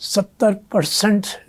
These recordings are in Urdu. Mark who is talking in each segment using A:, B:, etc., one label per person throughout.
A: 70%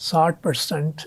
A: 60%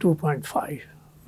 A: 2.5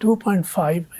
A: 2.5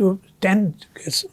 A: 10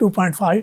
A: 2.5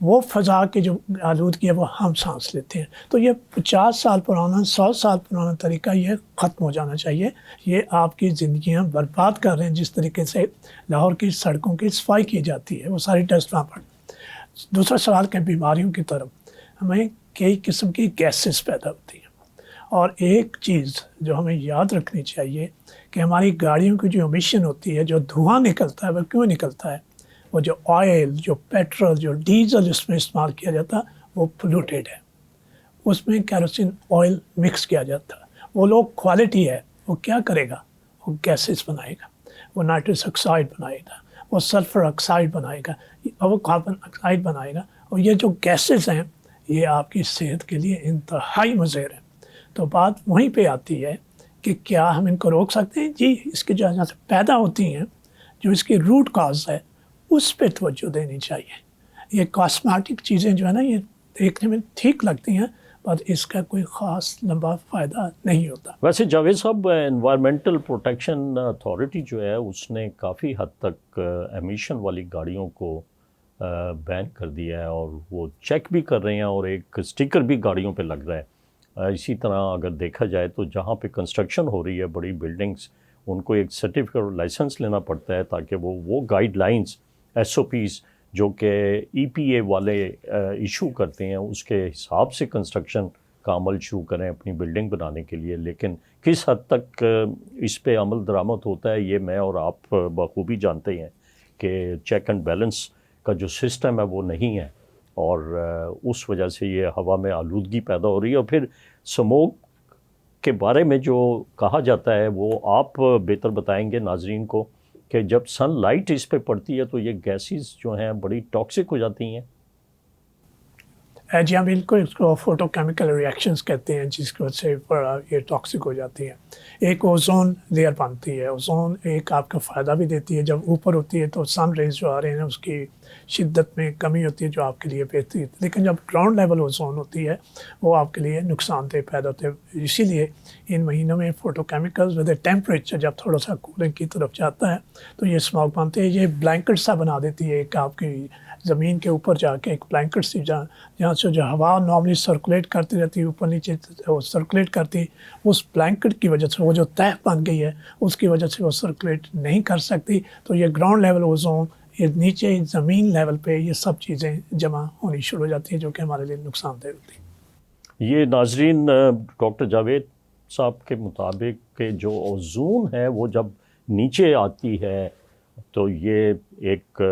A: وہ فضا کی جو آلودگی ہے وہ ہم سانس لیتے ہیں. تو یہ 50 سال پرانا 100 سال پرانا طریقہ یہ ختم ہو جانا چاہیے. یہ آپ کی زندگیاں برباد کر رہے ہیں. جس طریقے سے لاہور کی سڑکوں کی صفائی کی جاتی ہے وہ ساری ڈسٹ وہاں پر. دوسرا سوال کہ بیماریوں کی طرف ہمیں کئی قسم کی گیسز پیدا ہوتی ہیں. اور ایک چیز جو ہمیں یاد رکھنی چاہیے کہ ہماری گاڑیوں کی جو امیشن ہوتی ہے, جو دھواں نکلتا ہے, وہ کیوں نکلتا ہے؟ وہ جو آئل, جو پیٹرول, جو ڈیزل اس میں استعمال کیا جاتا وہ پولوٹیڈ ہے. اس میں کیروسین آئل مکس کیا جاتا ہے. وہ لوگ کوالٹی ہے, وہ کیا کرے گا؟ وہ گیسز بنائے گا, وہ نائٹرس آکسائڈ بنائے گا, وہ سلفر آکسائڈ بنائے گا, وہ کاربن آکسائڈ بنائے گا. اور یہ جو گیسز ہیں یہ آپ کی صحت کے لیے انتہائی مضر ہیں. تو بات وہیں پہ آتی ہے کہ کیا ہم ان کو روک سکتے ہیں؟ جی, اس کی جو جہاں سے پیدا ہوتی ہیں, جو اس کی روٹ کاز ہے, اس پہ توجہ دینی چاہیے. یہ کاسمیٹک چیزیں جو ہے نا, یہ دیکھنے میں ٹھیک لگتی ہیں, پر اس کا کوئی خاص لمبا فائدہ نہیں ہوتا.
B: ویسے جاوید صاحب, انوائرمنٹل پروٹیکشن اتھارٹی جو ہے اس نے کافی حد تک ایمیشن والی گاڑیوں کو بین کر دیا ہے, اور وہ چیک بھی کر رہے ہیں, اور ایک اسٹیکر بھی گاڑیوں پہ لگ رہا ہے. اسی طرح اگر دیکھا جائے تو جہاں پہ کنسٹرکشن ہو رہی ہے بڑی بلڈنگز, ان کو ایک سرٹیفکیٹ اور لائسنس لینا پڑتا ہے تاکہ وہ guidelines S O Ps جو کہ ای پی اے والے ایشو کرتے ہیں اس کے حساب سے کنسٹرکشن کا عمل شروع کریں اپنی بلڈنگ بنانے کے لیے. لیکن کس حد تک اس پہ عمل درآمد ہوتا ہے یہ میں اور آپ بخوبی جانتے ہیں کہ چیک اینڈ بیلنس کا جو سسٹم ہے وہ نہیں ہے, اور اس وجہ سے یہ ہوا میں آلودگی پیدا ہو رہی ہے. اور پھر سموک کے بارے میں جو کہا جاتا ہے وہ آپ بہتر بتائیں گے ناظرین کو کہ جب سن لائٹ اس پہ پڑتی ہے تو یہ گیسز جو ہیں بڑی ٹاکسک ہو جاتی ہیں.
A: جی ہاں بالکل, اس کو فوٹو کیمیکل ریئیکشنز کہتے ہیں, جس کی وجہ سے یہ ٹاکسک ہو جاتی ہیں. ایک اوزون لیئر بنتی ہے. اوزون ایک آپ کا فائدہ بھی دیتی ہے, جب اوپر ہوتی ہے تو سن ریز جو آ رہے ہیں اس کی شدت میں کمی ہوتی ہے جو آپ کے لیے بہتری ہے. لیکن جب گراؤنڈ لیول اوزون ہوتی ہے وہ آپ کے لیے نقصان دہ پیدا ہوتے ہیں. اسی لیے ان مہینوں میں فوٹو کیمیکلز ود ٹیمپریچر جب تھوڑا سا کولنگ کی طرف جاتا ہے تو یہ اسموک بنتے ہیں. یہ بلینکٹ سا بنا دیتی ہے ایک آپ کی زمین کے اوپر جا کے, ایک بلینکٹ سی جہاں سے جو ہوا نارملی سرکولیٹ کرتی رہتی ہے اوپر نیچے وہ سرکولیٹ کرتی, اس بلینکٹ کی وجہ سے وہ جو تہ بن گئی ہے اس کی وجہ سے وہ سرکولیٹ نہیں کر سکتی. تو یہ گراؤنڈ لیول اوزون, یہ نیچے زمین لیول پہ یہ سب چیزیں جمع ہونی شروع ہو جاتی ہیں جو کہ ہمارے لیے نقصان دہ ہوتی ہیں.
B: یہ ناظرین ڈاکٹر جاوید صاحب کے مطابق کہ جو اوزون ہے وہ جب نیچے آتی ہے تو یہ ایک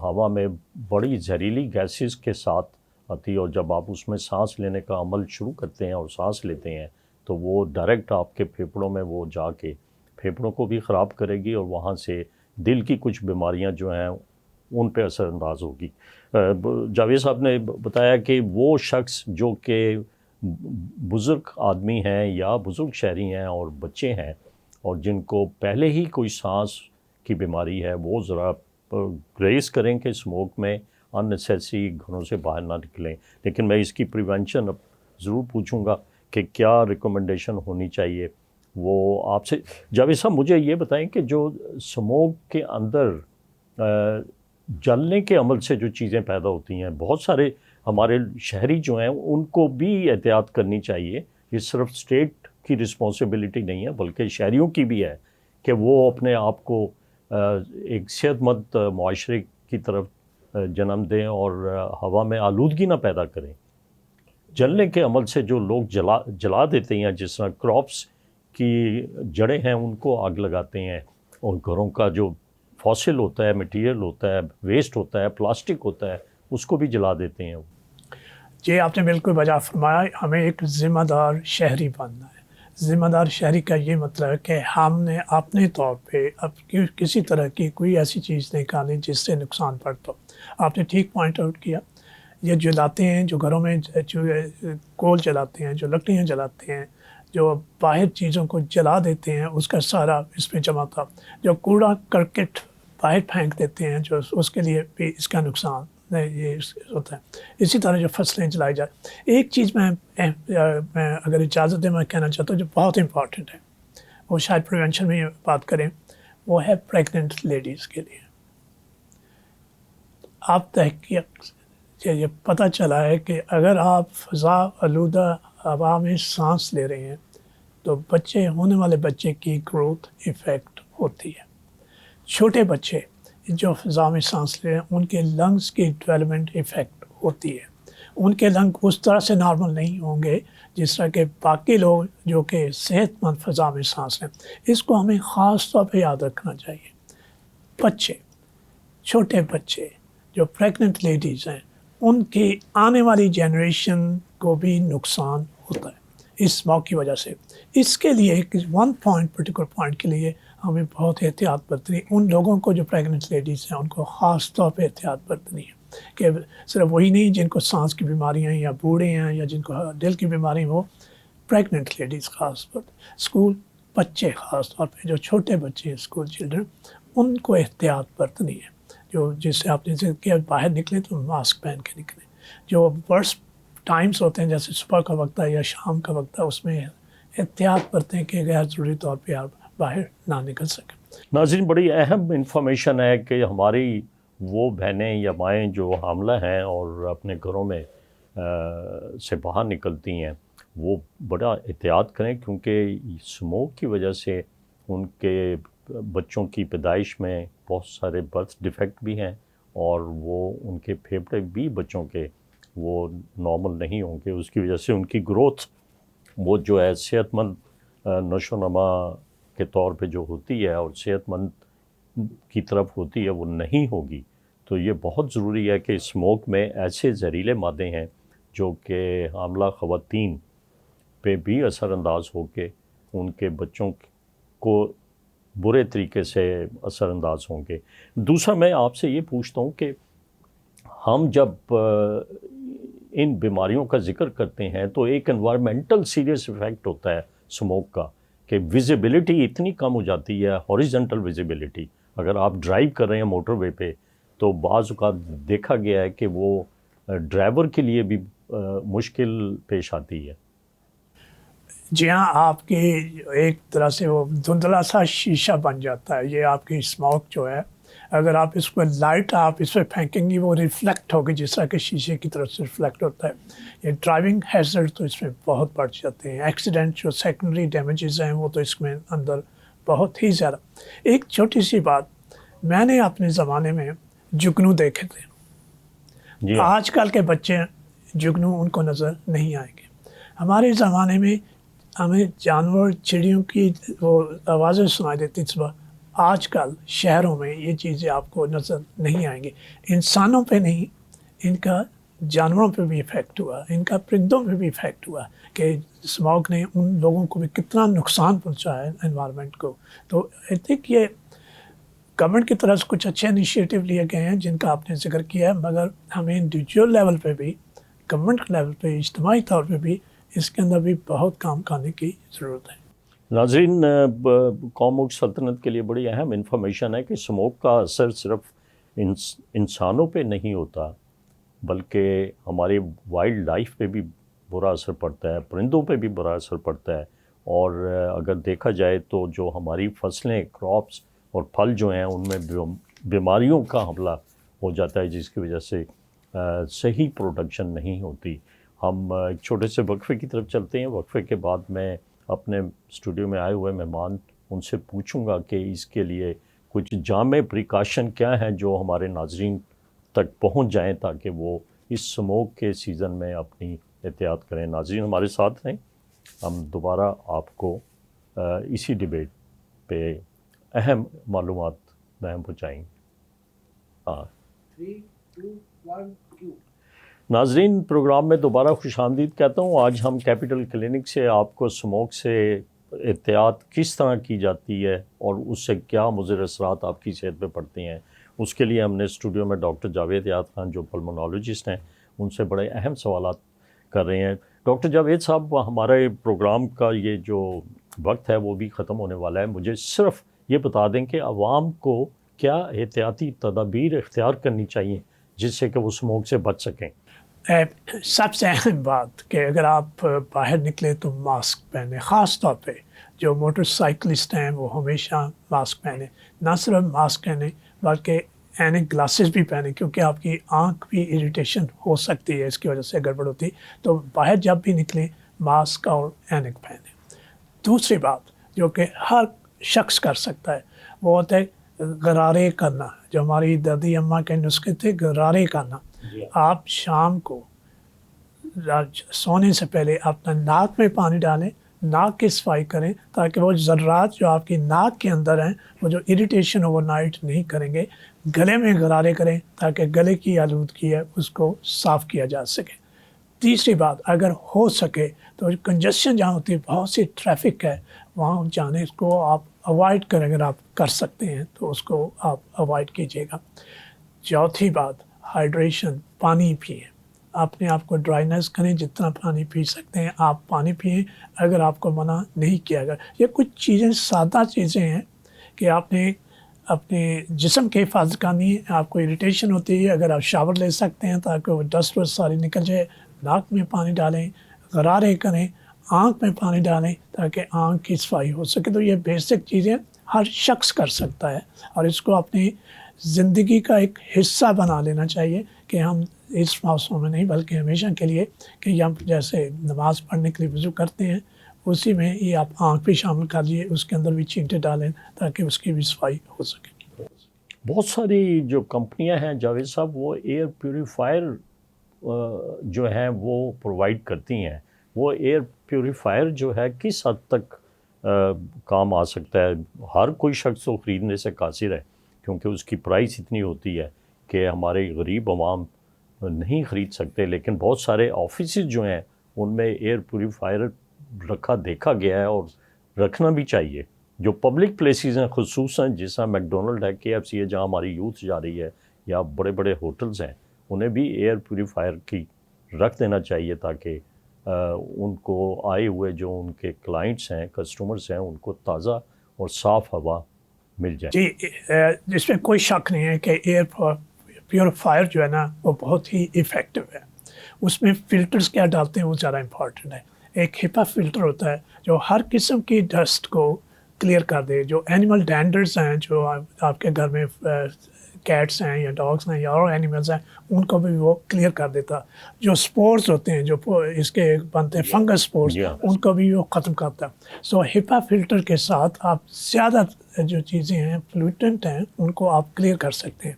B: ہوا میں بڑی زہریلی گیسز کے ساتھ آتی ہے, اور جب آپ اس میں سانس لینے کا عمل شروع کرتے ہیں اور سانس لیتے ہیں تو وہ ڈائریکٹ آپ کے پھیپھڑوں میں وہ جا کے پھیپھڑوں کو بھی خراب کرے گی, اور وہاں سے دل کی کچھ بیماریاں جو ہیں ان پہ اثر انداز ہوگی. جاوید صاحب نے بتایا کہ وہ شخص جو کہ بزرگ آدمی ہیں یا بزرگ شہری ہیں اور بچے ہیں اور جن کو پہلے ہی کوئی سانس کی بیماری ہے وہ ذرا گریز کریں کہ اسموک میں ان نیسیسری گھروں سے باہر نہ نکلیں. لیکن میں اس کی پریونشن اب ضرور پوچھوں گا کہ کیا ریکمنڈیشن ہونی چاہیے وہ آپ سے. جاوید صاحب مجھے یہ بتائیں کہ جو اسموک کے اندر جلنے کے عمل سے جو چیزیں پیدا ہوتی ہیں, بہت سارے ہمارے شہری جو ہیں ان کو بھی احتیاط کرنی چاہیے. یہ صرف اسٹیٹ کی رسپانسبلٹی نہیں ہے بلکہ شہریوں کی بھی ہے کہ وہ اپنے آپ کو ایک صحت مند معاشرے کی طرف جنم دیں اور ہوا میں آلودگی نہ پیدا کریں. جلنے کے عمل سے جو لوگ جلا دیتے ہیں, جس طرح کراپس کی جڑیں ہیں ان کو آگ لگاتے ہیں, اور گھروں کا جو فاسل ہوتا ہے, مٹیریل ہوتا ہے, ویسٹ ہوتا ہے, پلاسٹک ہوتا ہے, اس کو بھی جلا دیتے ہیں.
A: جی آپ نے بالکل بجا فرمایا. ہمیں ایک ذمہ دار شہری بننا ہے. ذمہ دار شہری کا یہ مطلب ہے کہ ہم نے اپنے طور پہ اب کسی طرح کی کوئی ایسی چیز نہیں کھانی جس سے نقصان پڑتا. آپ نے ٹھیک پوائنٹ آؤٹ کیا. یہ جلاتے ہیں جو گھروں میں جو کول جلاتے ہیں, جو لکڑیاں جلاتے ہیں, جو باہر چیزوں کو جلا دیتے ہیں اس کا سارا اس میں جمع تھا. جو کوڑا کرکٹ باہر پھینک دیتے ہیں جو اس کے لیے بھی اس کا نقصان یہ ہوتا ہے. اسی طرح جو فصلیں جلائی جائیں. ایک چیز میں اگر اجازت دیں میں کہنا چاہتا ہوں جو بہت امپورٹنٹ ہے, وہ شاید پریونشن میں بات کریں, وہ ہے پریگننٹ لیڈیز کے لیے. آپ تحقیق کہ یہ پتہ چلا ہے کہ اگر آپ فضا آلودہ ہوا میں سانس لے رہے ہیں تو ہونے والے بچے کی گروتھ افیکٹ ہوتی ہے. چھوٹے بچے جو فضا میں سانس لے رہے ہیں ان کے لنگس کی ڈیولپمنٹ افیکٹ ہوتی ہے. ان کے لنگ اس طرح سے نارمل نہیں ہوں گے جس طرح کہ باقی لوگ جو کہ صحت مند فضا میں سانس لیں. اس کو ہمیں خاص طور پہ یاد رکھنا چاہیے. بچے، چھوٹے بچے جو پریگننٹ لیڈیز ہیں ان کی آنے والی جنریشن کو بھی نقصان ہوتا ہے اس اسموک کی وجہ سے. اس کے لیے پرٹیکولر پوائنٹ کے لیے ہمیں بہت احتیاط برتنی. ان لوگوں کو جو پریگننٹ لیڈیز ہیں ان کو خاص طور پہ احتیاط برتنی ہے کہ صرف وہی نہیں جن کو سانس کی بیماریاں ہیں یا بوڑھے ہیں یا جن کو دل کی بیماری ہیں، وہ پریگننٹ لیڈیز خاص طور پہ، اسکول بچے خاص طور پہ جو چھوٹے بچے ہیں اسکول چلڈرن، ان کو احتیاط برتنی ہے. جو جس سے آپ نے ذکر کیا باہر نکلیں تو ماسک پہن کے نکلیں. جو ورس ٹائمز ہوتے ہیں جیسے صبح کا وقت ہے یا شام کا وقت ہے اس میں احتیاط برتیں کہ غیر ضروری طور پہ آپ باہر نہ نکل سکیں.
B: ناظرین، بڑی اہم انفارمیشن ہے کہ ہماری وہ بہنیں یا مائیں جو حاملہ ہیں اور اپنے گھروں میں سے باہر نکلتی ہیں وہ بڑا احتیاط کریں، کیونکہ اسموک کی وجہ سے ان کے بچوں کی پیدائش میں بہت سارے برتھ ڈیفیکٹ بھی ہیں اور وہ ان کے پھیپھڑے بھی بچوں کے وہ نارمل نہیں ہوں گے. اس کی وجہ سے ان کی گروتھ وہ جو ہے صحت مند نشو و نما کے طور پہ جو ہوتی ہے اور صحت مند کی طرف ہوتی ہے وہ نہیں ہوگی. تو یہ بہت ضروری ہے کہ اسموک میں ایسے زہریلے مادے ہیں جو کہ حاملہ خواتین پہ بھی اثر انداز ہو کے ان کے بچوں کو برے طریقے سے اثر انداز ہوں گے. دوسرا میں آپ سے یہ پوچھتا ہوں کہ ہم جب ان بیماریوں کا ذکر کرتے ہیں تو ایک انوائرمنٹل سیریس ایفیکٹ ہوتا ہے اسموک کا کہ ویزیبلٹی اتنی کم ہو جاتی ہے، ہاریزنٹل ویزیبلٹی. اگر آپ ڈرائیو کر رہے ہیں موٹر وے پہ تو بعض اوقات دیکھا گیا ہے کہ وہ ڈرائیور کے لیے بھی مشکل پیش آتی ہے.
A: جی ہاں، آپ کی ایک طرح سے وہ دھندلا سا شیشہ بن جاتا ہے. یہ آپ کی اسموک جو ہے اگر آپ اس کو لائٹ آپ اس پہ پھینکیں گی وہ ریفلیکٹ ہوگی جس طرح کہ شیشے کی طرف سے ریفلیکٹ ہوتا ہے. یہ ڈرائیونگ ہیزرڈ تو اس میں بہت بڑھ جاتے ہیں. ایکسیڈنٹ جو سیکنڈری ڈیمیجز ہیں وہ تو اس میں اندر بہت ہی زیادہ. ایک چھوٹی سی بات، میں نے اپنے زمانے میں جگنو دیکھے تھے.
B: جی
A: آج کل کے بچے جگنو ان کو نظر نہیں آئیں گے. ہمارے زمانے میں ہمیں جانور چڑیوں کی وہ آوازیں سنائی دیتی صبح. آج کل شہروں میں یہ چیزیں آپ کو نظر نہیں آئیں گی. انسانوں پہ نہیں، ان کا جانوروں پہ بھی افیکٹ ہوا، ان کا پرندوں پہ بھی افیکٹ ہوا کہ اسموک نے ان لوگوں کو بھی کتنا نقصان پہنچا ہے انوائرمنٹ کو. تو آئی تھنک یہ گورنمنٹ کی طرف سے کچھ اچھے انیشیٹو لیے گئے ہیں جن کا آپ نے ذکر کیا ہے، مگر ہمیں انڈیویجول لیول پہ بھی، گورنمنٹ لیول پہ، اجتماعی طور پہ بھی اس کے اندر بھی بہت کام کرنے کی ضرورت ہے.
B: ناظرین، قوم ملک سلطنت کے لیے بڑی اہم انفارمیشن ہے کہ اسموک کا اثر صرف انسانوں پہ نہیں ہوتا بلکہ ہماری وائلڈ لائف پہ بھی برا اثر پڑتا ہے، پرندوں پہ بھی برا اثر پڑتا ہے. اور اگر دیکھا جائے تو جو ہماری فصلیں، کراپس اور پھل جو ہیں ان میں بیماریوں کا حملہ ہو جاتا ہے جس کی وجہ سے صحیح پروڈکشن نہیں ہوتی. ہم ایک چھوٹے سے وقفے کی طرف چلتے ہیں. وقفے کے بعد میں اپنے اسٹوڈیو میں آئے ہوئے مہمان ان سے پوچھوں گا کہ اس کے لیے کچھ جامع پریکاشن کیا ہیں جو ہمارے ناظرین تک پہنچ جائیں تاکہ وہ اس اسموک کے سیزن میں اپنی احتیاط کریں. ناظرین ہمارے ساتھ ہیں، ہم دوبارہ آپ کو اسی ڈیبیٹ پہ اہم معلومات بہم پہنچائیں گے.
C: 3 2 1 کیوں.
B: ناظرین پروگرام میں دوبارہ خوش آمدید کہتا ہوں. آج ہم کیپٹل کلینک سے آپ کو اسموک سے احتیاط کس طرح کی جاتی ہے اور اس سے کیا مضر اثرات آپ کی صحت پہ پڑتے ہیں، اس کے لیے ہم نے اسٹوڈیو میں ڈاکٹر جاوید یاد خان جو پلمونالوجسٹ ہیں ان سے بڑے اہم سوالات کر رہے ہیں. ڈاکٹر جاوید صاحب، ہمارے پروگرام کا یہ جو وقت ہے وہ بھی ختم ہونے والا ہے. مجھے صرف یہ بتا دیں کہ عوام کو کیا احتیاطی تدابیر اختیار کرنی چاہیے جس سے کہ وہ اسموک سے بچ سکیں.
A: سب سے اہم بات کہ اگر آپ باہر نکلیں تو ماسک پہنیں. خاص طور پہ جو موٹر سائیکلسٹ ہیں وہ ہمیشہ ماسک پہنیں. نہ صرف ماسک پہنیں بلکہ اینک گلاسز بھی پہنیں کیونکہ آپ کی آنکھ بھی اریٹیشن ہو سکتی ہے اس کی وجہ سے گڑبڑ ہوتی. تو باہر جب بھی نکلیں ماسک اور اینک پہنیں. دوسری بات جو کہ ہر شخص کر سکتا ہے وہ ہوتا ہے غرارے کرنا. جو ہماری دادی اماں کے نسخے تھے غرارے کرنا. آپ شام کو سونے سے پہلے اپنا ناک میں پانی ڈالیں, ناک کی صفائی کریں تاکہ وہ ذرات جو آپ کی ناک کے اندر ہیں وہ جو اریٹیشن اوور نائٹ نہیں کریں گے. گلے میں غرارے کریں تاکہ گلے کی آلودگی ہے اس کو صاف کیا جا سکے. تیسری بات, اگر ہو سکے تو کنجسشن جہاں ہوتی ہے, بہت سی ٹریفک ہے, وہاں جانے کو آپ اوائڈ کریں. اگر آپ کر سکتے ہیں تو اس کو آپ اوائڈ کیجیے گا. چوتھی بات, ہائیڈریشن, پانی پئیں. اپنے آپ کو ڈرائنیس کریں, جتنا پانی پی سکتے ہیں آپ پانی پئیں اگر آپ کو منع نہیں کیا گیا. یہ کچھ چیزیں سادہ چیزیں ہیں کہ آپ نے اپنے جسم کی حفاظت کرنی ہے. آپ کو اریٹیشن ہوتی ہے, اگر آپ شاور لے سکتے ہیں تاکہ وہ ڈسٹ وسٹ ساری نکل جائے. ناک میں پانی ڈالیں, غرارے کریں, آنکھ میں پانی ڈالیں تاکہ آنکھ کی صفائی ہو سکے. تو یہ بیسک چیزیں ہر شخص کر سکتا ہے اور اس کو اپنی زندگی کا ایک حصہ بنا لینا چاہیے کہ ہم اس موسم میں نہیں بلکہ ہمیشہ کے لیے کہ ہم جیسے نماز پڑھنے کے لیے وضو کرتے ہیں اسی میں یہ آپ آنکھ بھی شامل کر لیے, اس کے اندر بھی چینٹے ڈالیں تاکہ اس کی بھی صفائی ہو سکے.
B: بہت ساری جو کمپنیاں ہیں جاوید صاحب وہ ایئر پیوریفائر جو ہیں وہ پرووائڈ کرتی ہیں. وہ ایئر پیوریفائر جو ہے کس حد تک کام آ سکتا ہے؟ ہر کوئی شخص تو خریدنے سے قاصر ہے کیونکہ اس کی پرائس اتنی ہوتی ہے کہ ہمارے غریب عوام نہیں خرید سکتے. لیکن بہت سارے آفیسز جو ہیں ان میں ایئر پیوریفائر رکھا دیکھا گیا ہے اور رکھنا بھی چاہیے. جو پبلک پلیسز ہیں خصوصاً جیسا میک ڈونلڈ ہے, KFC ہے جہاں ہماری یوتھ جا رہی ہے, یا بڑے بڑے ہوٹلز ہیں, انہیں بھی ایئر پیوریفائر کی رکھ دینا چاہیے تاکہ ان کو آئے ہوئے جو ان کے کلائنٹس ہیں, کسٹمرز ہیں, ان کو تازہ اور صاف ہوا مل جائے.
A: جی, جس میں کوئی شک نہیں ہے کہ ایئر پیوریفائر جو ہے نا وہ بہت ہی ایفیکٹو ہے. اس میں فلٹرز کیا ڈالتے ہیں وہ زیادہ امپورٹنٹ ہے. ایک ہپا فلٹر ہوتا ہے جو ہر قسم کی ڈسٹ کو کلیئر کر دے. جو اینیمل ڈینڈرز ہیں جو آپ کے گھر میں کیٹس ہیں یا ڈاگس ہیں یا اور اینیملز ہیں ان کو بھی وہ کلیئر کر دیتا. جو سپورز ہوتے ہیں جو اس کے بنتے ہیں فنگس سپورز ان کو بھی وہ ختم کرتا. سو ہپا فلٹر کے ساتھ آپ زیادہ جو چیزیں ہیں پلوٹنٹ ہیں ان کو آپ کلیئر کر سکتے ہیں.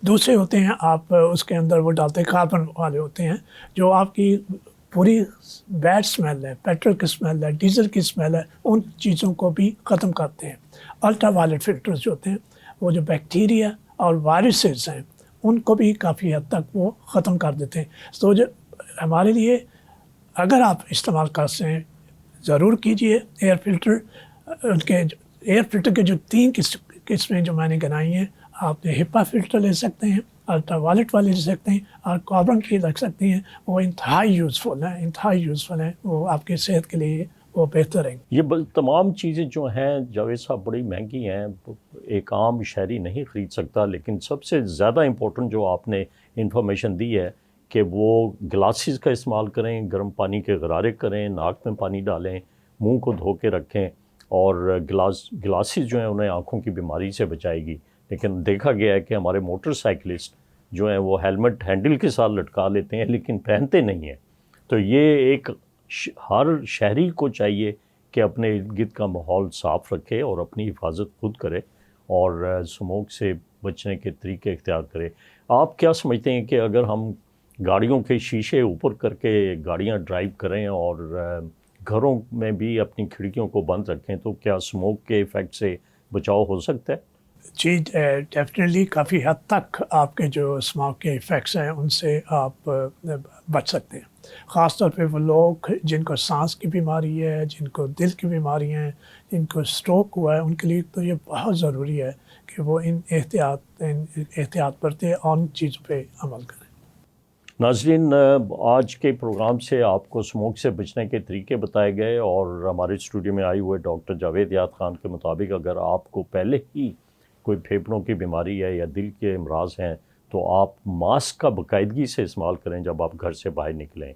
A: دوسرے ہوتے ہیں آپ اس کے اندر وہ ڈالتے ہیں کاربن والے ہوتے ہیں جو آپ کی پوری بیڈ اسمیل ہے, پیٹرول کی اسمیل ہے, ڈیزل کی اسمیل ہے, ان چیزوں کو بھی ختم کرتے ہیں. الٹرا وائلٹ فلٹرز جو ہوتے ہیں وہ جو بیکٹیریا اور وائرسز ہیں ان کو بھی کافی حد تک وہ ختم کر دیتے ہیں. تو جو ہمارے لیے اگر آپ استعمال کرتے ہیں ضرور کیجئے ایئر فلٹر. ان کے ایئر فلٹر کے جو 3 قسمیں جو میں نے گنائی ہیں, آپ نے ہپا فلٹر لے سکتے ہیں, الٹرا وائلٹ والے لے سکتے ہیں اور کاربن کی رکھ سکتے ہیں. وہ انتہائی یوزفل ہیں, وہ آپ کی صحت کے لیے وہ بہتر ہیں.
B: یہ تمام چیزیں جو ہیں جاوید صاحب بڑی مہنگی ہیں, ایک عام شہری نہیں خرید سکتا. لیکن سب سے زیادہ امپورٹنٹ جو آپ نے انفارمیشن دی ہے کہ وہ گلاسز کا استعمال کریں, گرم پانی کے غرارے کریں, ناک میں پانی ڈالیں, منہ کو دھو کے رکھیں, اور گلاسز جو ہیں انہیں آنکھوں کی بیماری سے بچائے گی. لیکن دیکھا گیا ہے کہ ہمارے موٹر سائیکلسٹ جو ہیں وہ ہیلمٹ ہینڈل کے ساتھ لٹکا لیتے ہیں لیکن پہنتے نہیں ہیں. تو یہ ایک ہر شہری کو چاہیے کہ اپنے ارد گرد کا ماحول صاف رکھے اور اپنی حفاظت خود کرے اور اسموک سے بچنے کے طریقے اختیار کرے. آپ کیا سمجھتے ہیں کہ اگر ہم گاڑیوں کے شیشے اوپر کر کے گاڑیاں ڈرائیو کریں اور گھروں میں بھی اپنی کھڑکیوں کو بند رکھیں تو کیا اسموک کے ایفیکٹ سے بچاؤ ہو سکتا ہے؟
A: جی ڈیفینیٹلی کافی حد تک آپ کے جو اسموک کے ایفیکٹس ہیں ان سے آپ بچ سکتے ہیں. خاص طور پہ وہ لوگ جن کو سانس کی بیماری ہے, جن کو دل کی بیماری ہیں, جن کو اسٹروک ہوا ہے, ان کے لیے تو یہ بہت ضروری ہے کہ وہ ان احتیاط برتیں اور ان چیزوں پہ عمل کریں.
B: ناظرین, آج کے پروگرام سے آپ کو اسموک سے بچنے کے طریقے بتائے گئے اور ہمارے اسٹوڈیو میں آئے ہوئے ڈاکٹر جاوید یاد خان کے مطابق اگر آپ کو پہلے ہی کوئی پھیپھڑوں کی بیماری ہے یا دل کے امراض ہیں تو آپ ماسک کا باقاعدگی سے استعمال کریں جب آپ گھر سے باہر نکلیں,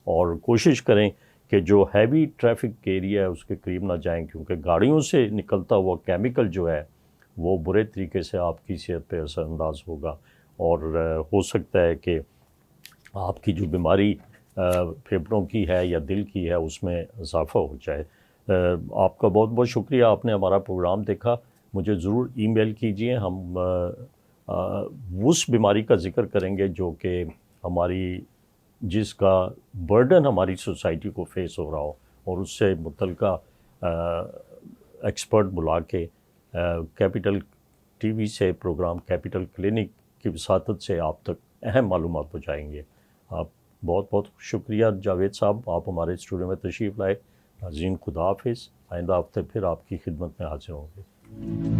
B: اور کوشش کریں کہ جو ہیوی ٹریفک ایریا ہے اس کے قریب نہ جائیں کیونکہ گاڑیوں سے نکلتا ہوا کیمیکل جو ہے وہ برے طریقے سے آپ کی صحت پہ اثر انداز ہوگا، اور ہو سکتا ہے کہ آپ کی جو بیماری پھیپھڑوں کی ہے یا دل کی ہے اس میں اضافہ ہو جائے۔ آپ کا بہت بہت شکریہ، آپ نے ہمارا پروگرام دیکھا۔ مجھے ضرور ای میل کیجئے، ہم اس بیماری کا ذکر کریں گے جو کہ ہماری جس کا برڈن ہماری سوسائٹی کو فیس ہو رہا ہو، اور اس سے متعلقہ ایکسپرٹ بلا کے کیپٹل ٹی وی سے پروگرام کیپٹل کلینک کی وساطت سے آپ تک اہم معلومات پہنچائیں گے۔ آپ بہت بہت شکریہ جاوید صاحب، آپ ہمارے اسٹوڈیو میں تشریف لائے۔ ناظرین خدا حافظ، آئندہ ہفتے پھر آپ کی خدمت میں حاضر ہوں گے۔